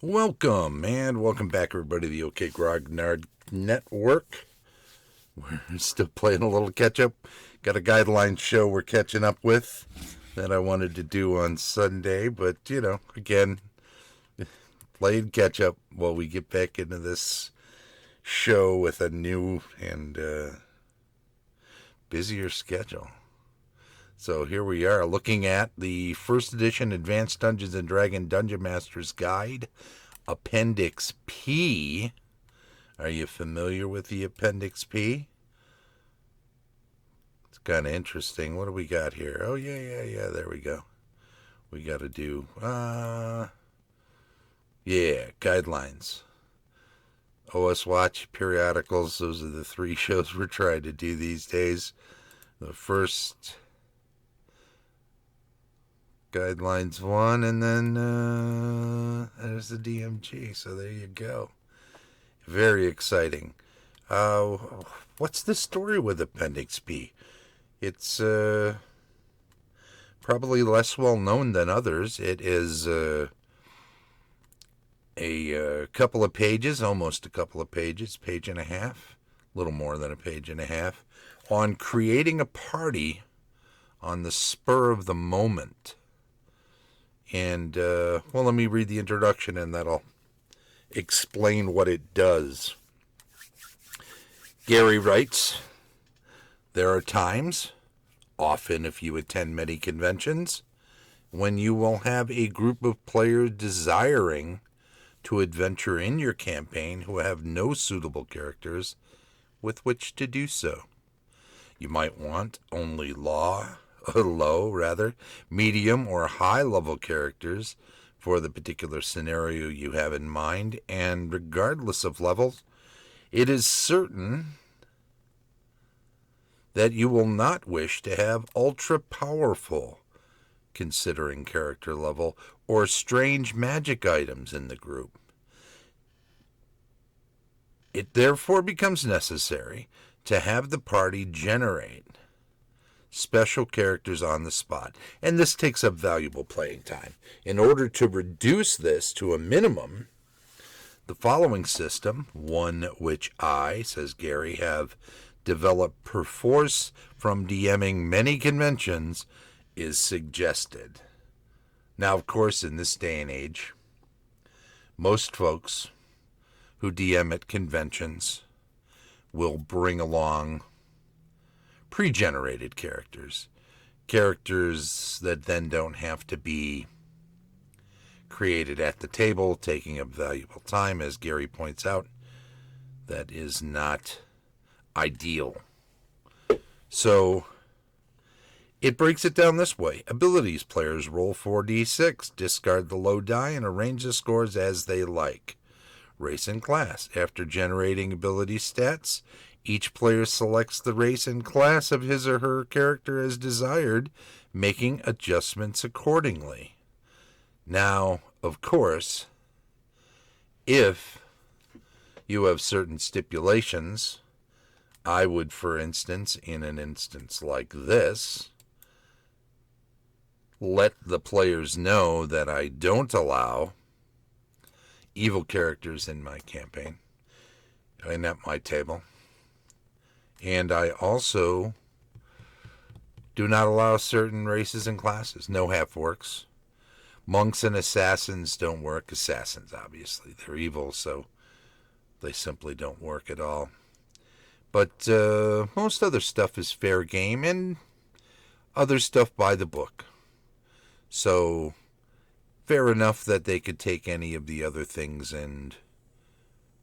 Welcome, and welcome back, everybody, to the OK Grognard Network. We're still playing a little catch-up. Got a guideline show we're catching up with that I wanted to do on Sunday, but, again, played catch-up while we get back into this show with a new and busier schedule. So here we are, looking at the first edition Advanced Dungeons & Dragons Dungeon Master's Guide, Appendix P. Are you familiar with the Appendix P? It's kind of interesting. What do we got here? Oh, yeah, there we go. We got to do, guidelines. OS Watch, periodicals, those are the three shows we're trying to do these days. The first... Guidelines 1, and then there's the DMG, so there you go. Very exciting. What's the story with Appendix B? It's probably less well known than others. It is a couple of pages, almost a couple of pages, page and a half, a little more than a page and a half, on creating a party on the spur of the moment. And, let me read the introduction and that'll explain what it does. Gary writes, there are times, often if you attend many conventions, when you will have a group of players desiring to adventure in your campaign who have no suitable characters with which to do so. You might want only low, medium, or high-level characters for the particular scenario you have in mind, and regardless of levels, it is certain that you will not wish to have ultra-powerful, considering character level, or strange magic items in the group. It therefore becomes necessary to have the party generate special characters on the spot, and this takes up valuable playing time. In order to reduce this to a minimum, the following system, one which I, says Gary, have developed perforce from DMing many conventions, is suggested. Now, of course, in this day and age, most folks who DM at conventions will bring along pre-generated characters that then don't have to be created at the table, taking up valuable time. As Gary points out, that is not ideal. So it breaks it down this way. Abilities: players roll 4d6, discard the low die, and arrange the scores as they like. Race and class: after generating ability stats, each player selects the race and class of his or her character as desired, making adjustments accordingly. Now, of course, if you have certain stipulations, I would, for instance, in an instance like this, let the players know that I don't allow evil characters in my campaign and at my table. And I also do not allow certain races and classes. No half-orcs. Monks and assassins don't work. Assassins, obviously, they're evil, so they simply don't work at all. But most other stuff is fair game, and other stuff by the book. So fair enough that they could take any of the other things and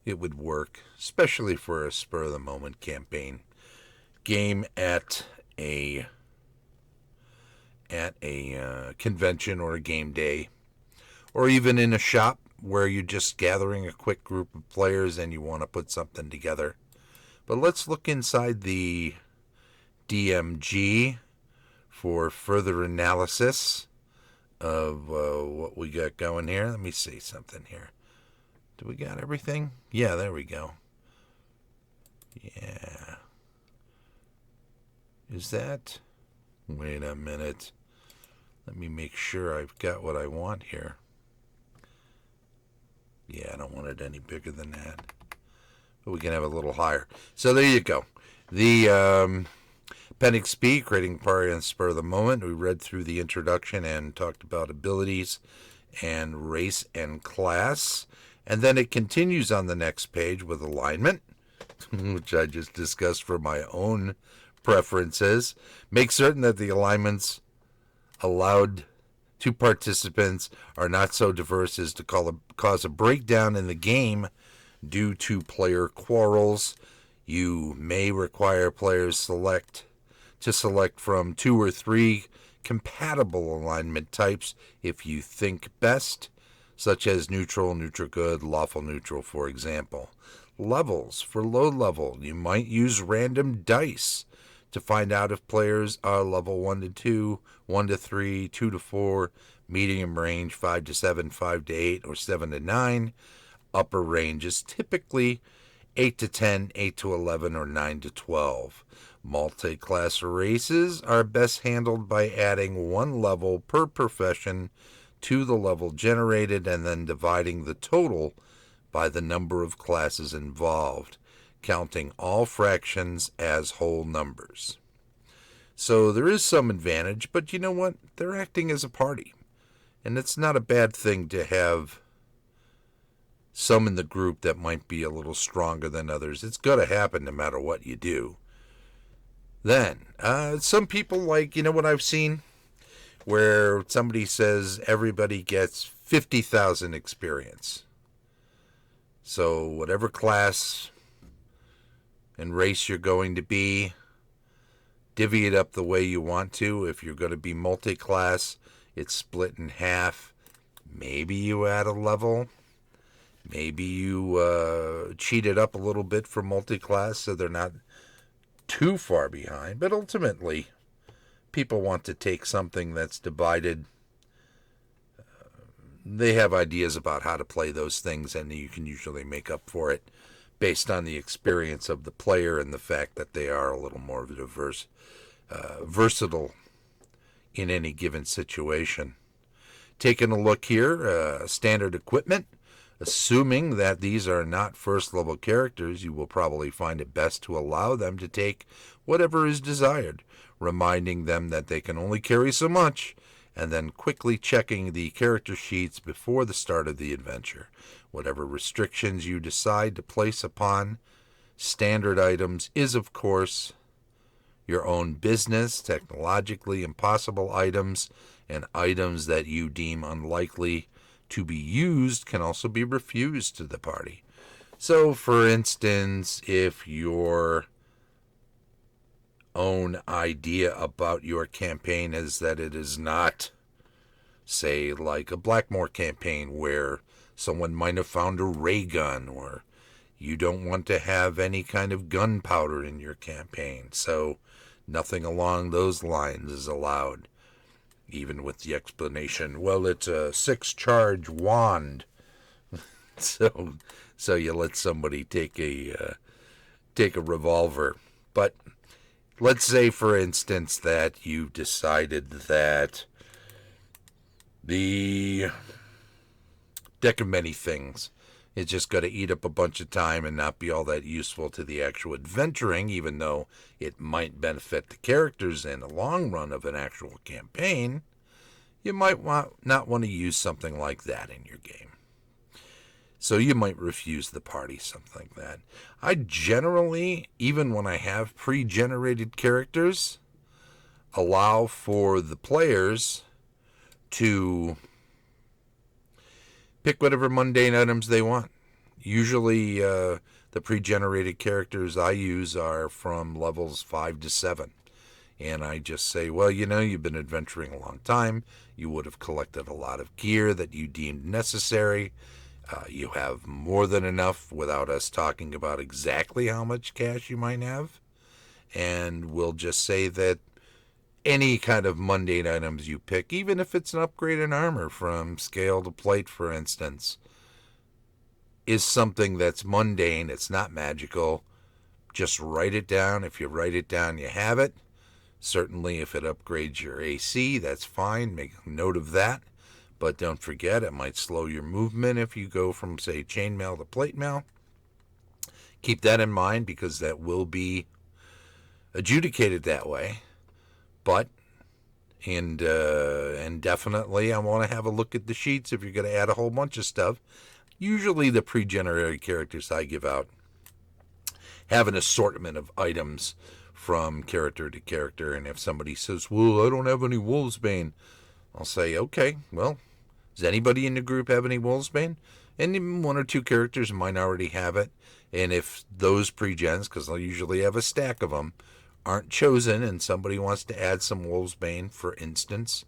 it would work, especially for a spur-of-the-moment campaign game at a convention or a game day, or even in a shop where you're just gathering a quick group of players and you want to put something together. But let's look inside the DMG for further analysis of what we got going here. Let me see something here. Do we got everything? Yeah, there we go. Yeah. Is that... Wait a minute. Let me make sure I've got what I want here. Yeah, I don't want it any bigger than that. But we can have it a little higher. So there you go. The Appendix B, creating party on the spur of the moment. We read through the introduction and talked about abilities and race and class. And then it continues on the next page with alignment, which I just discussed for my own preferences. Make certain that the alignments allowed to participants are not so diverse as to cause a breakdown in the game due to player quarrels. You may require players to select from 2 or 3 compatible alignment types if you think best, such as neutral, neutral good, lawful neutral, for example. Levels. For low level, you might use random dice to find out if players are level 1 to 2, 1 to 3, 2 to 4, medium range 5 to 7, 5 to 8, or 7 to 9. Upper range is typically 8 to 10, 8 to 11, or 9 to 12. Multi-class races are best handled by adding 1 level per profession to the level generated and then dividing the total by the number of classes involved, counting all fractions as whole numbers. So there is some advantage, but you know what? They're acting as a party. And it's not a bad thing to have some in the group that might be a little stronger than others. It's going to happen no matter what you do. Then, some people like, you know what I've seen? Where somebody says everybody gets 50,000 experience. So whatever class and race you're going to be, divvy it up the way you want to. If you're going to be multi-class, it's split in half. Maybe you add a level. Maybe you cheat it up a little bit for multi-class so they're not too far behind. But ultimately, people want to take something that's divided. They have ideas about how to play those things, and you can usually make up for it based on the experience of the player and the fact that they are a little more diverse, versatile in any given situation. Taking a look here, standard equipment. Assuming that these are not first-level characters, you will probably find it best to allow them to take whatever is desired, reminding them that they can only carry so much, and then quickly checking the character sheets before the start of the adventure. Whatever restrictions you decide to place upon standard items is, of course, your own business. Technologically impossible items and items that you deem unlikely to be used can also be refused to the party. So, for instance, if your own idea about your campaign is that it is not, say, like a Blackmore campaign where someone might have found a ray gun, or you don't want to have any kind of gunpowder in your campaign, so nothing along those lines is allowed. Even with the explanation, well, it's a 6-charge wand. so you let somebody take a revolver. But let's say, for instance, that you decided that the deck of many things is just going to eat up a bunch of time and not be all that useful to the actual adventuring, even though it might benefit the characters in the long run of an actual campaign. You might not want to use something like that in your game. So you might refuse the party, something like that. I generally, even when I have pre-generated characters, allow for the players to pick whatever mundane items they want. Usually, the pre-generated characters I use are from levels 5 to 7. And I just say, well, you know, you've been adventuring a long time. You would have collected a lot of gear that you deemed necessary. You have more than enough without us talking about exactly how much cash you might have. And we'll just say that any kind of mundane items you pick, even if it's an upgrade in armor from scale to plate, for instance, is something that's mundane. It's not magical. Just write it down. If you write it down, you have it. Certainly, if it upgrades your AC, that's fine. Make a note of that. But don't forget, it might slow your movement if you go from, say, chainmail to plate mail. Keep that in mind because that will be adjudicated that way. But, and definitely I want to have a look at the sheets if you're going to add a whole bunch of stuff. Usually the pre-generated characters I give out have an assortment of items from character to character. And if somebody says, well, I don't have any Wolfsbane, I'll say, okay, well, does anybody in the group have any Wolfsbane? And one or two characters might already have it. And if those pre-gens, because I'll usually have a stack of them, aren't chosen and somebody wants to add some Wolfsbane, for instance,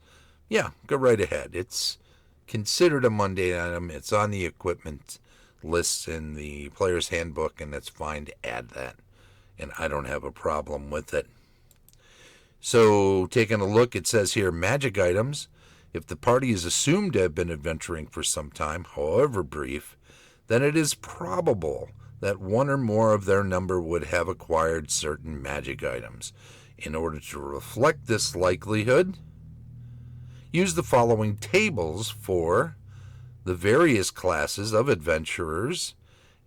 yeah, go right ahead. It's considered a mundane item. It's on the equipment lists in the player's handbook, and it's fine to add that. And I don't have a problem with it. So, taking a look, it says here, magic items. If the party is assumed to have been adventuring for some time, however brief, then it is probable that one or more of their number would have acquired certain magic items. In order to reflect this likelihood, use the following tables for the various classes of adventurers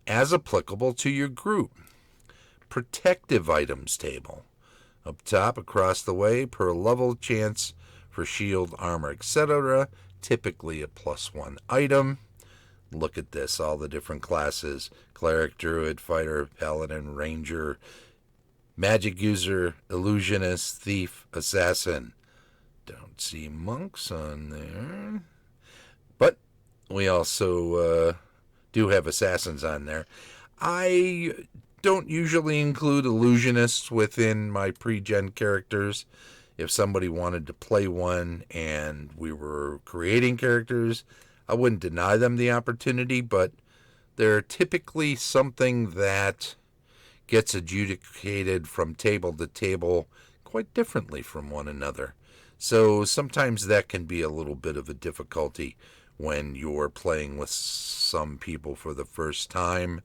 as applicable to your group. Protective items table. Up top, across the way, per level chance for shield, armor, etc. Typically a +1 item. Look at this, all the different classes. Cleric, Druid, Fighter, Paladin, Ranger, Magic User, Illusionist, Thief, Assassin. Don't see monks on there. But we also do have assassins on there. I don't usually include illusionists within my pre-gen characters. If somebody wanted to play one and we were creating characters, I wouldn't deny them the opportunity, but they're typically something that gets adjudicated from table to table quite differently from one another. So sometimes that can be a little bit of a difficulty when you're playing with some people for the first time,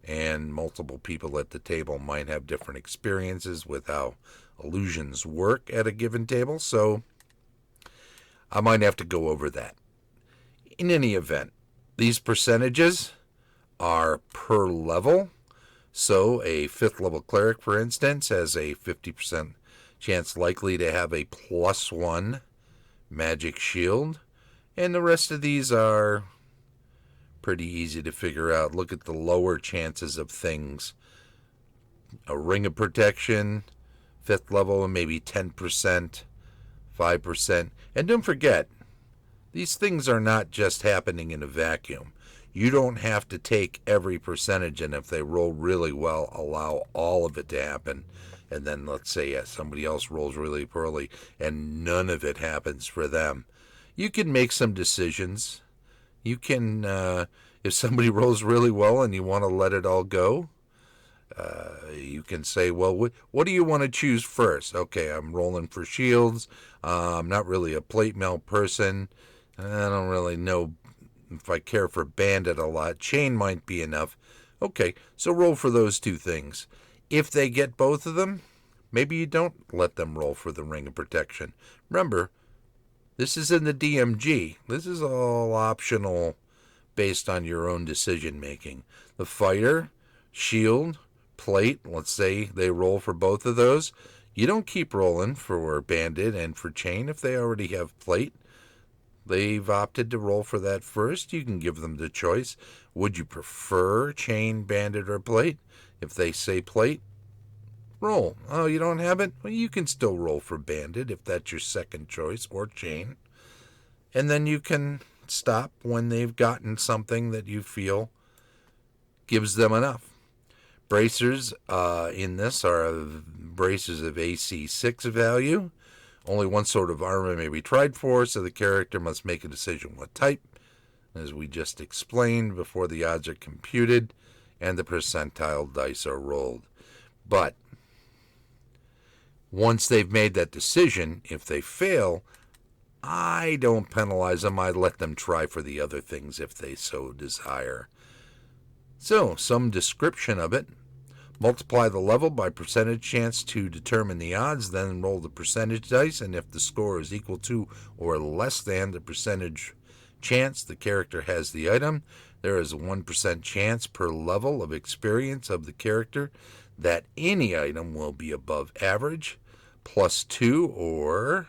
and multiple people at the table might have different experiences with how illusions work at a given table. So I might have to go over that. In any event, these percentages are per level. So a 5th level cleric, for instance, has a 50% chance likely to have a +1 magic shield. And the rest of these are pretty easy to figure out. Look at the lower chances of things. A ring of protection, 5th level, maybe 10%, 5%. And don't forget, these things are not just happening in a vacuum. You don't have to take every percentage, and if they roll really well, allow all of it to happen. And then let's say somebody else rolls really poorly and none of it happens for them. You can make some decisions. You can, if somebody rolls really well and you want to let it all go, you can say, well, what do you want to choose first? Okay, I'm rolling for shields. I'm not really a plate mail person. I don't really know if I care for bandit a lot. Chain might be enough. Okay, so roll for those two things. If they get both of them, maybe you don't let them roll for the ring of protection. Remember, this is in the DMG. This is all optional based on your own decision making. The fighter, shield, plate, let's say they roll for both of those. You don't keep rolling for bandit and for chain if they already have plate. They've opted to roll for that first. You can give them the choice. Would you prefer chain, bandit, or plate? If they say plate, roll. Oh, you don't have it? Well, you can still roll for bandit if that's your second choice, or chain. And then you can stop when they've gotten something that you feel gives them enough. Bracers in this are bracers of AC 6 value. Only one sort of armor may be tried for, so the character must make a decision what type, as we just explained, before the odds are computed and the percentile dice are rolled. But once they've made that decision, if they fail, I don't penalize them. I let them try for the other things if they so desire. So, some description of it. Multiply the level by percentage chance to determine the odds, then roll the percentage dice, and if the score is equal to or less than the percentage chance the character has the item, there is a 1% chance per level of experience of the character that any item will be above average, +2, or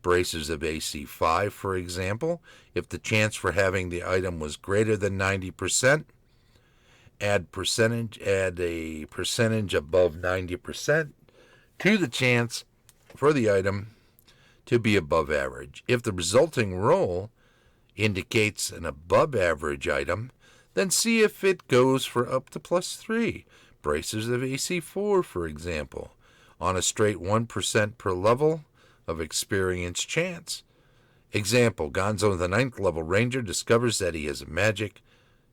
braces of AC 5, for example. If the chance for having the item was greater than 90%, add a percentage above 90% to the chance for the item to be above average. If the resulting roll indicates an above average item, then see if it goes for up to +3. Braces of AC 4, for example, on a straight 1% per level of experience chance. Example, Gonzo, the 9th level ranger, discovers that he has magic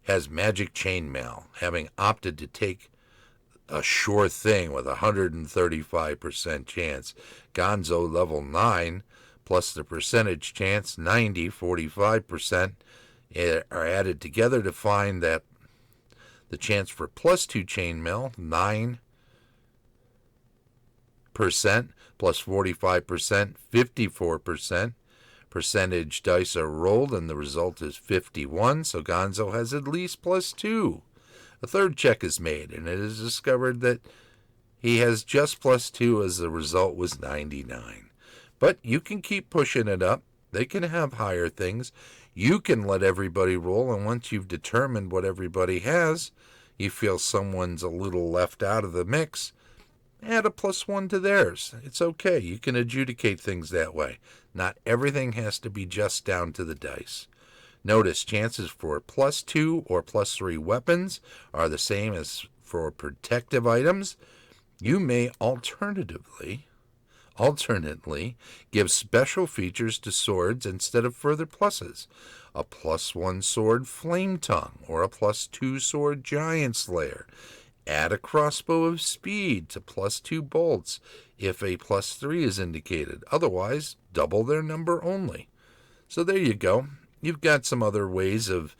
chainmail, having opted to take a sure thing with a 135% chance. Gonzo, level 9, plus the percentage chance, 90, 45%, are added together to find that the chance for +2 chainmail, 9%, plus 45%, 54%. Percentage dice are rolled, and the result is 51, so Gonzo has at least +2. A third check is made, and it is discovered that he has just +2 as the result was 99. But you can keep pushing it up. They can have higher things. You can let everybody roll, and once you've determined what everybody has, you feel someone's a little left out of the mix, add a +1 to theirs. It's okay. You can adjudicate things that way. Not everything has to be just down to the dice. Notice chances for +2 or +3 weapons are the same as for protective items. You may alternately give special features to swords instead of further pluses. A +1 sword Flame Tongue or a +2 sword Giant Slayer. Add a crossbow of speed to +2 bolts if a +3 is indicated. Otherwise, double their number only. So there you go. You've got some other ways of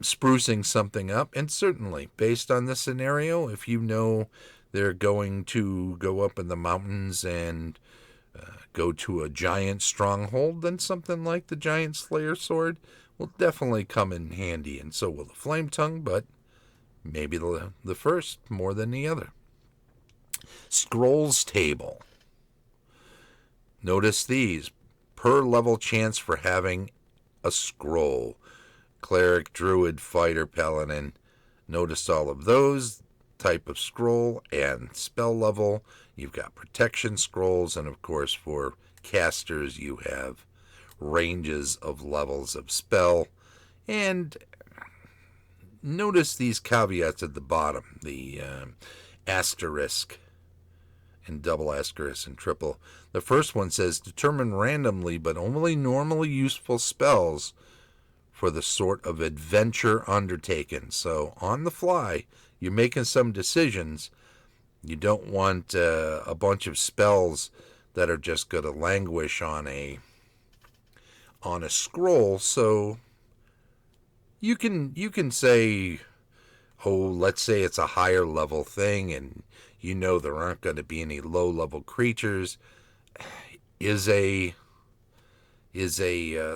sprucing something up, and certainly, based on the scenario, if you know they're going to go up in the mountains and go to a giant stronghold, then something like the Giant Slayer sword will definitely come in handy, and so will the Flame Tongue, but maybe the first more than the other. Scrolls table. Notice these. Per level chance for having a scroll. Cleric, Druid, Fighter, Paladin. Notice all of those. Type of scroll and spell level. You've got protection scrolls, and of course for casters you have ranges of levels of spell. And notice these caveats at the bottom, the asterisk and double asterisk and triple. The first one says determine randomly but only normally useful spells for the sort of adventure undertaken. So on the fly, you're making some decisions. You don't want a bunch of spells that are just going to languish on a scroll. So you can say, oh, let's say it's a higher level thing, and you know there aren't going to be any low level creatures. Is a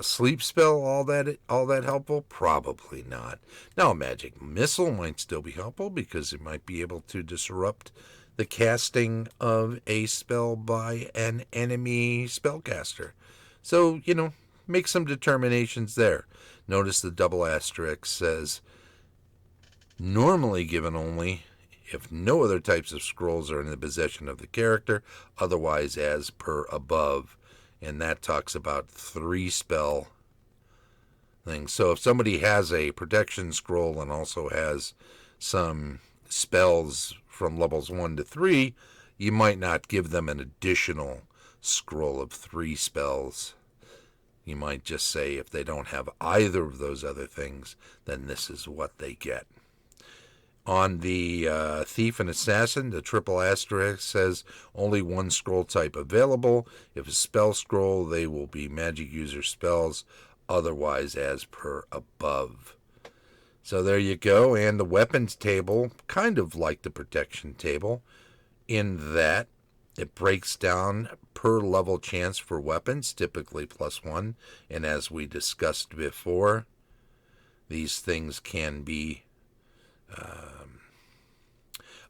sleep spell all that helpful? Probably not. Now, a magic missile might still be helpful because it might be able to disrupt the casting of a spell by an enemy spellcaster. So, make some determinations there. Notice the double asterisk says, normally given only if no other types of scrolls are in the possession of the character, otherwise as per above. And that talks about 3 spell things. So if somebody has a protection scroll and also has some spells from levels 1 to 3, you might not give them an additional scroll of 3 spells. You might just say if they don't have either of those other things, then this is what they get. On the Thief and Assassin, the triple asterisk says only 1 scroll type available. If a spell scroll, they will be magic user spells, otherwise as per above. So there you go. And the weapons table, kind of like the protection table, in that It breaks down per level chance for weapons, typically +1. And as we discussed before, these things can be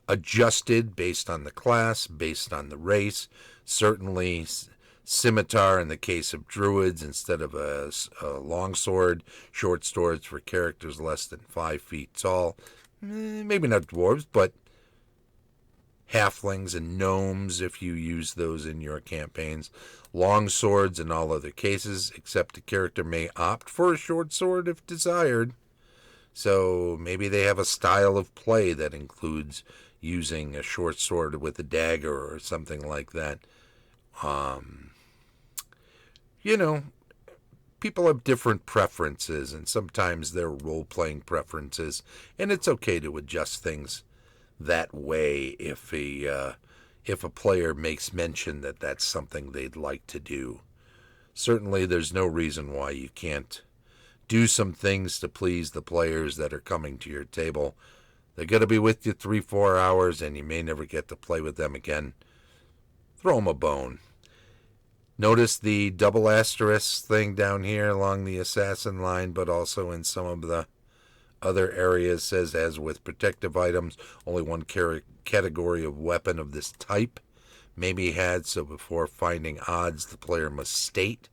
adjusted based on the class, based on the race. Certainly, scimitar in the case of druids instead of a longsword, short swords for characters less than 5 feet tall. Maybe not dwarves, but halflings and gnomes if you use those in your campaigns. Long swords in all other cases, except the character may opt for a short sword if desired. So maybe they have a style of play that includes using a short sword with a dagger or something like that. You know, people have different preferences, and sometimes they're role-playing preferences, and it's okay to adjust things that way if a player makes mention that that's something they'd like to do. Certainly, there's no reason why you can't do some things to please the players that are coming to your table. They're going to be with you 3-4 hours, and you may never get to play with them again. Throw them a bone. Notice the double asterisk thing down here along the assassin line, but also in some of the other areas says, as with protective items, only one category of weapon of this type may be had, so before finding odds, the player must state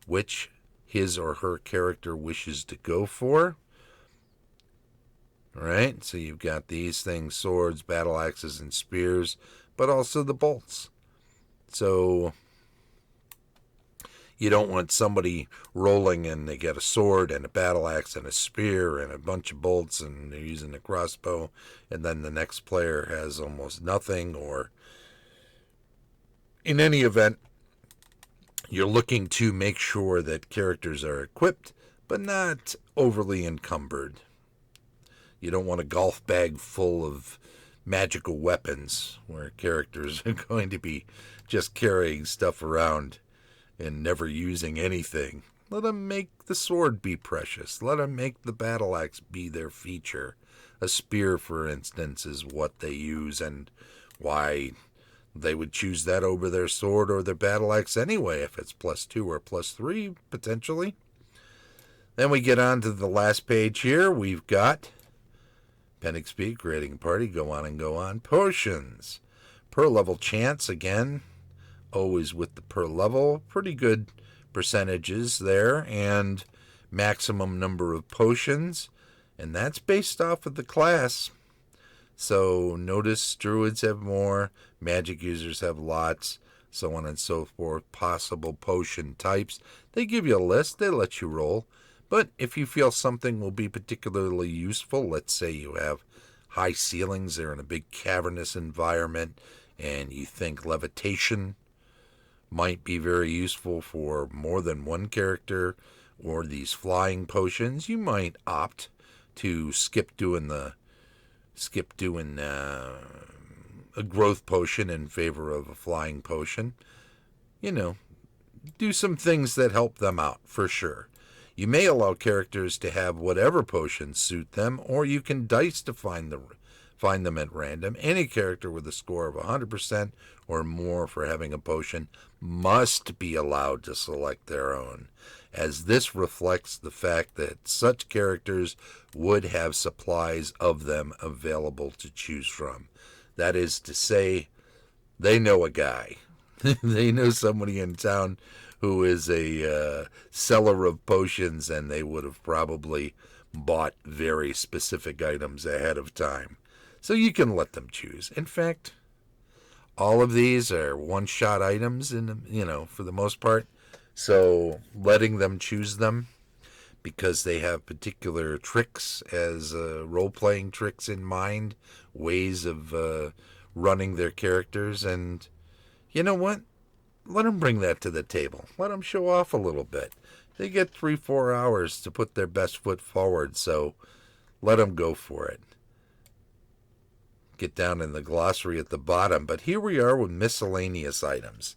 which his or her character wishes to go for. All right, so you've got these things, swords, battle axes, and spears, but also the bolts. So you don't want somebody rolling and they get a sword and a battle axe and a spear and a bunch of bolts and they're using a crossbow, and then the next player has almost nothing. Or in any event, you're looking to make sure that characters are equipped but not overly encumbered. You don't want a golf bag full of magical weapons where characters are going to be just carrying stuff around and never using anything. Let them make the sword be precious. Let them make the battle axe be their feature. A spear, for instance, is what they use, and why they would choose that over their sword or their battle axe anyway, if it's +2 or +3, potentially. Then we get on to the last page here. We've got Appendix B, creating a party, go on and go on. Potions. Per level chance, again, always with the per level. Pretty good percentages there, and maximum number of potions, and that's based off of the class. So notice druids have more, magic users have lots, so on and so forth. Possible potion types. They give you a list, they let you roll. But if you feel something will be particularly useful, let's say you have high ceilings, they're in a big cavernous environment, and you think levitation might be very useful for more than one character, or these flying potions, you might opt to skip doing a growth potion in favor of a flying potion. You know, do some things that help them out, for sure. You may allow characters to have whatever potions suit them, or you can dice to find them at random. Any character with a score of 100% or more for having a potion must be allowed to select their own, as this reflects the fact that such characters would have supplies of them available to choose from. That is to say, they know a guy. They know somebody in town who is a seller of potions, and they would have probably bought very specific items ahead of time. So you can let them choose. In fact, all of these are one-shot items, for the most part. So letting them choose them, because they have particular tricks as role-playing tricks in mind, ways of running their characters, and you know what? Let them bring that to the table. Let them show off a little bit. They get 3-4 hours to put their best foot forward, so let them go for it. Get down in the glossary at the bottom, but here we are with miscellaneous items.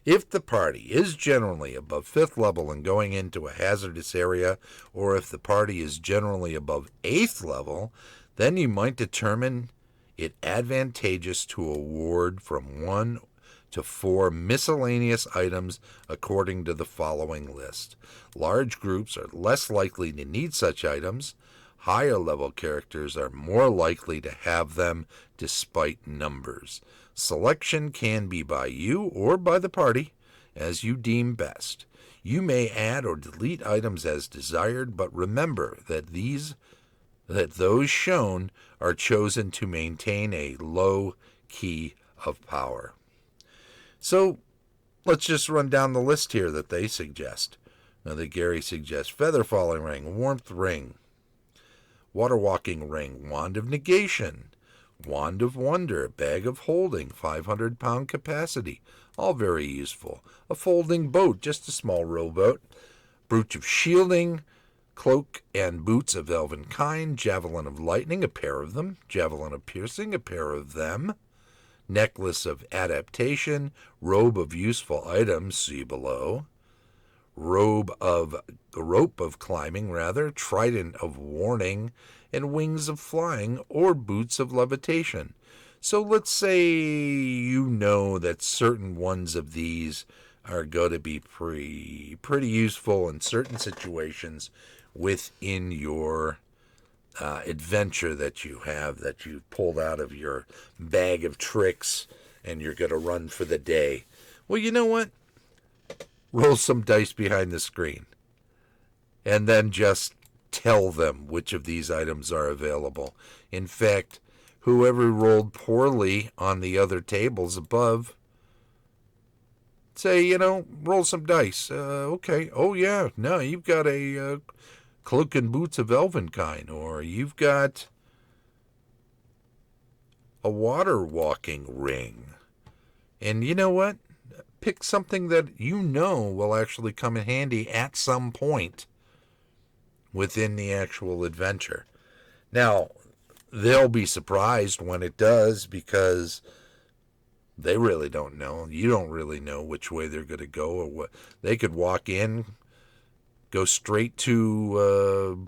If the party is generally above 5th level and going into a hazardous area, or if the party is generally above 8th level, then you might determine it advantageous to award from one to 4 miscellaneous items according to the following list. Large groups are less likely to need such items. Higher level characters are more likely to have them despite numbers. Selection can be by you or by the party, as you deem best. You may add or delete items as desired, but remember that those shown are chosen to maintain a low key of power. So let's just run down the list here that they suggest. Now that Gary suggests: feather falling ring, warmth ring, water walking ring, wand of negation, wand of wonder, bag of holding, 500-pound capacity, all very useful. A folding boat, just a small rowboat, brooch of shielding, cloak and boots of elven kind, javelin of lightning, a pair of them, javelin of piercing, a pair of them, necklace of adaptation, robe of useful items, see below, rope of climbing, trident of warning, and wings of flying, or boots of levitation. So let's say you know that certain ones of these are going to be pretty useful in certain situations within your adventure that you have, that you've pulled out of your bag of tricks and you're going to run for the day. Well, you know what? Roll some dice behind the screen and then just tell them which of these items are available. In fact, whoever rolled poorly on the other tables above, say, roll some dice. Okay. Oh, yeah. No, you've got a cloak and boots of elven kind, or you've got a water walking ring. And you know what? Pick something that you know will actually come in handy at some point within the actual adventure. Now, they'll be surprised when it does, because they really don't know. You don't really know which way they're going to go, or what. They could walk in, go straight to,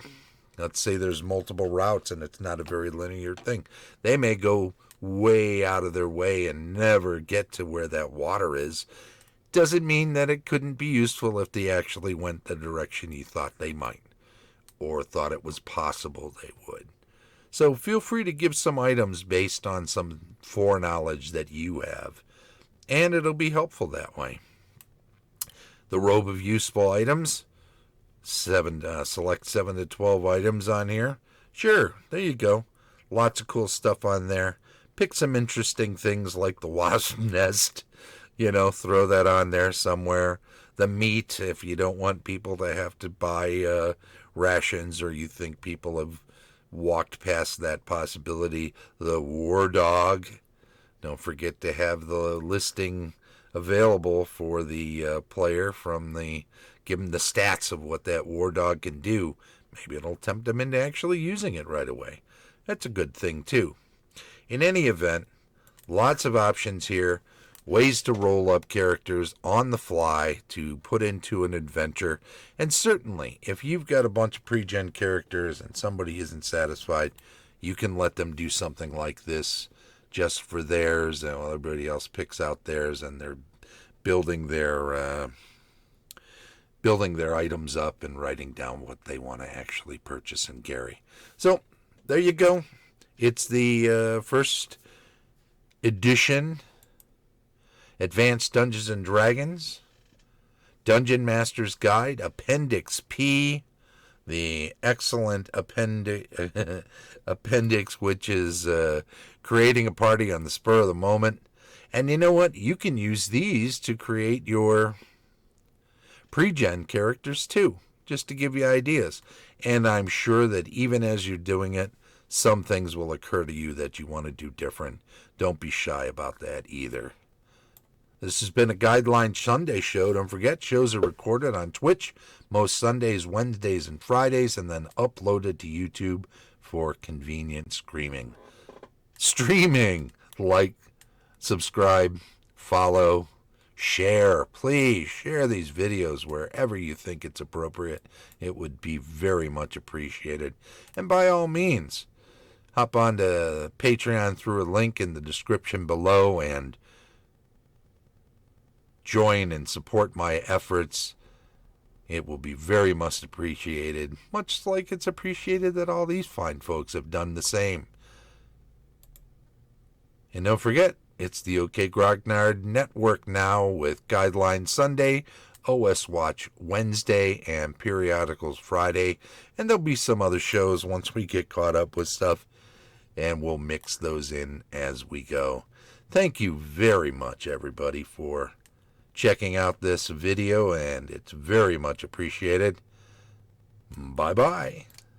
let's say there's multiple routes and it's not a very linear thing. They may go way out of their way and never get to where that water is. Doesn't mean that it couldn't be useful if they actually went the direction you thought they might, or thought it was possible they would. So feel free to give some items based on some foreknowledge that you have, and it'll be helpful that way. The robe of useful items, select 7 to 12 items on here. Sure, there you go. Lots of cool stuff on there. Pick some interesting things like the wasp nest, throw that on there somewhere. The meat, if you don't want people to have to buy rations, or you think people have walked past that possibility. The war dog. Don't forget to have the listing available for the player give them the stats of what that war dog can do. Maybe it'll tempt them into actually using it right away. That's a good thing too. In any event, lots of options here. Ways to roll up characters on the fly to put into an adventure. And certainly, if you've got a bunch of pre-gen characters and somebody isn't satisfied, you can let them do something like this just for theirs, and while everybody else picks out theirs, and they're building their items up and writing down what they want to actually purchase in Gary. So, there you go. It's the first edition Advanced Dungeons & Dragons Dungeon Master's Guide, Appendix P, the excellent appendix, which is creating a party on the spur of the moment. And you know what? You can use these to create your pre-gen characters too, just to give you ideas. And I'm sure that even as you're doing it, some things will occur to you that you want to do different. Don't be shy about that either. This has been a Guideline Sunday show. Don't forget, shows are recorded on Twitch most Sundays, Wednesdays, and Fridays, and then uploaded to YouTube for convenient streaming. Like, subscribe, follow, share. Please share these videos wherever you think it's appropriate. It would be very much appreciated. And by all means, hop on to Patreon through a link in the description below and join and support my efforts, it will be very much appreciated, much like it's appreciated that all these fine folks have done the same. And don't forget, it's the OK Grognard Network now with Guidelines Sunday, OS Watch Wednesday, and Periodicals Friday. And there'll be some other shows once we get caught up with stuff, and we'll mix those in as we go. Thank you very much, everybody, for checking out this video, and it's very much appreciated. Bye-bye.